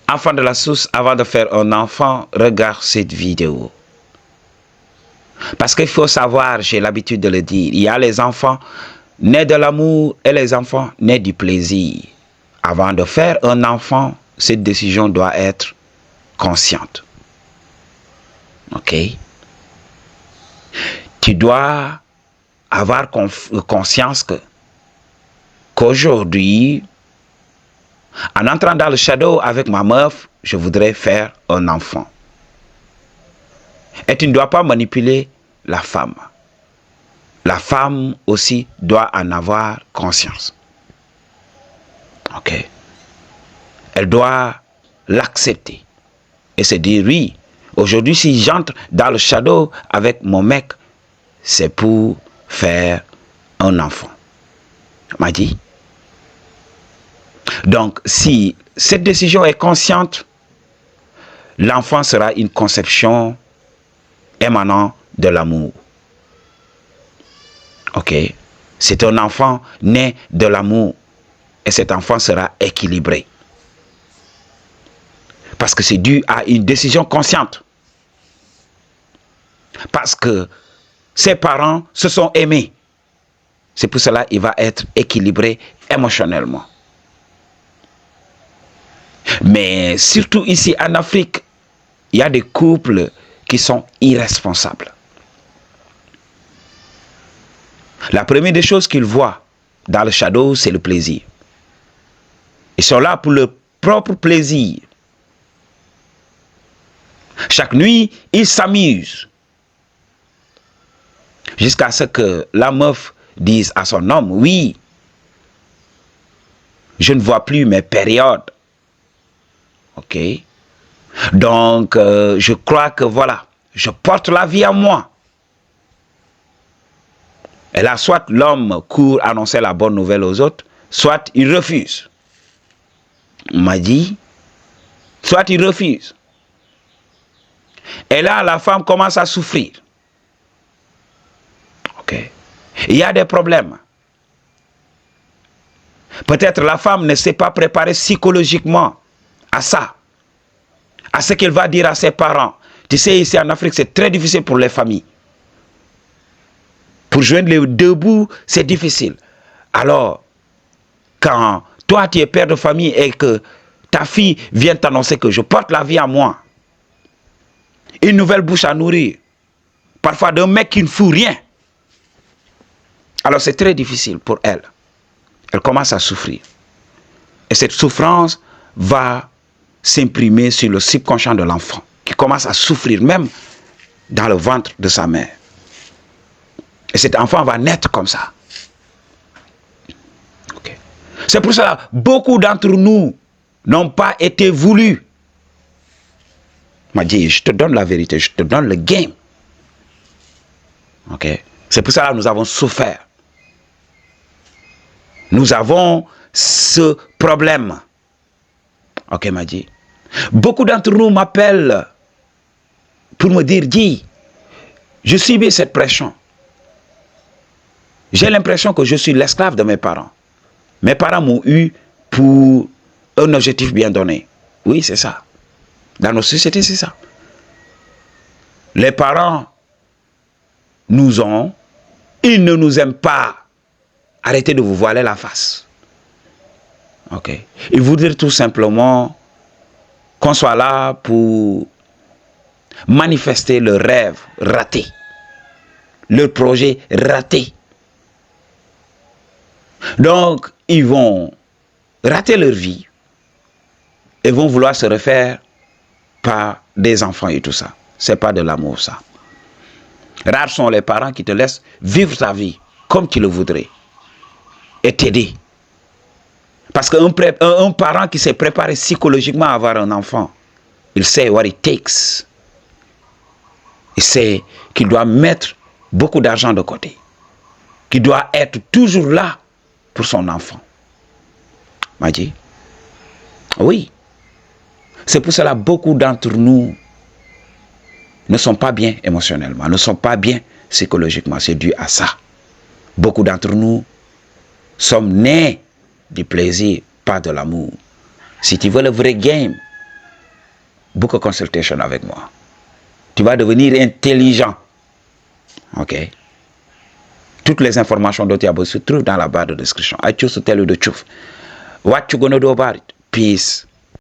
Enfant de la source, avant de faire un enfant, regarde cette vidéo. Parce qu'il faut savoir, j'ai l'habitude de le dire, il y a les enfants nés de l'amour et les enfants nés du plaisir. Avant de faire un enfant, cette décision doit être consciente. Ok? Tu dois avoir conscience qu'aujourd'hui, en entrant dans le shadow avec ma meuf, je voudrais faire un enfant. Et tu ne dois pas manipuler la femme. La femme aussi doit en avoir conscience. Ok? Elle doit l'accepter. Et se dire, oui, aujourd'hui, si j'entre dans le shadow avec mon mec, c'est pour faire un enfant. M'a dit. Donc, si cette décision est consciente, l'enfant sera une conception émanant de l'amour. Ok? C'est un enfant né de l'amour. Et cet enfant sera équilibré. Parce que c'est dû à une décision consciente. Parce que ses parents se sont aimés. C'est pour cela qu'il va être équilibré émotionnellement. Mais surtout ici en Afrique, il y a des couples qui sont irresponsables. La première des choses qu'ils voient dans le shadow, c'est le plaisir. Ils sont là pour leur propre plaisir. Chaque nuit, ils s'amusent. Jusqu'à ce que la meuf dise à son homme, oui, je ne vois plus mes périodes. Ok? Donc, je crois que voilà, je porte la vie à moi. Et là, soit l'homme court annoncer la bonne nouvelle aux autres, soit il refuse. On m'a dit, soit il refuse. Et là, la femme commence à souffrir. Ok? Il y a des problèmes. Peut-être la femme ne s'est pas préparée psychologiquement à ça. À ce qu'elle va dire à ses parents. Tu sais, ici en Afrique, c'est très difficile pour les familles. Pour joindre les deux bouts, c'est difficile. Alors, quand toi, tu es père de famille et que ta fille vient t'annoncer que je porte la vie à moi, une nouvelle bouche à nourrir, parfois d'un mec qui ne fout rien, alors c'est très difficile pour elle. Elle commence à souffrir. Et cette souffrance va s'imprimer sur le subconscient de l'enfant, qui commence à souffrir même dans le ventre de sa mère. Et cet enfant va naître comme ça. Okay. C'est pour ça que beaucoup d'entre nous n'ont pas été voulus. M'a dit, je te donne la vérité, je te donne le game. Okay. C'est pour ça que nous avons souffert. Nous avons ce problème. Ok, m'a dit. Beaucoup d'entre nous m'appellent pour me dire, dis, je subis cette pression. J'ai l'impression que je suis l'esclave de mes parents. Mes parents m'ont eu pour un objectif bien donné. Oui, c'est ça. Dans nos sociétés, c'est ça. Les parents nous ont, ils ne nous aiment pas. Arrêtez de vous voiler la face. Ok. Ils voudraient tout simplement qu'on soit là pour manifester le rêve raté, le projet raté. Donc, ils vont rater leur vie et vont vouloir se refaire par des enfants et tout ça. C'est pas de l'amour, ça. Rares sont les parents qui te laissent vivre ta vie comme tu le voudrais et t'aider. Parce qu'un parent qui s'est préparé psychologiquement à avoir un enfant, il sait what it takes. Il sait qu'il doit mettre beaucoup d'argent de côté. Qu'il doit être toujours là pour son enfant. M'a dit, oui. C'est pour cela que beaucoup d'entre nous ne sont pas bien émotionnellement, ne sont pas bien psychologiquement. C'est dû à ça. Beaucoup d'entre nous sommes nés du plaisir, pas de l'amour. Si tu veux le vrai game, book a consultation avec moi. Tu vas devenir intelligent. Ok? Toutes les informations dont tu as besoin se trouvent dans la barre de description. I choose to tell you the truth. What you gonna do about it? Peace.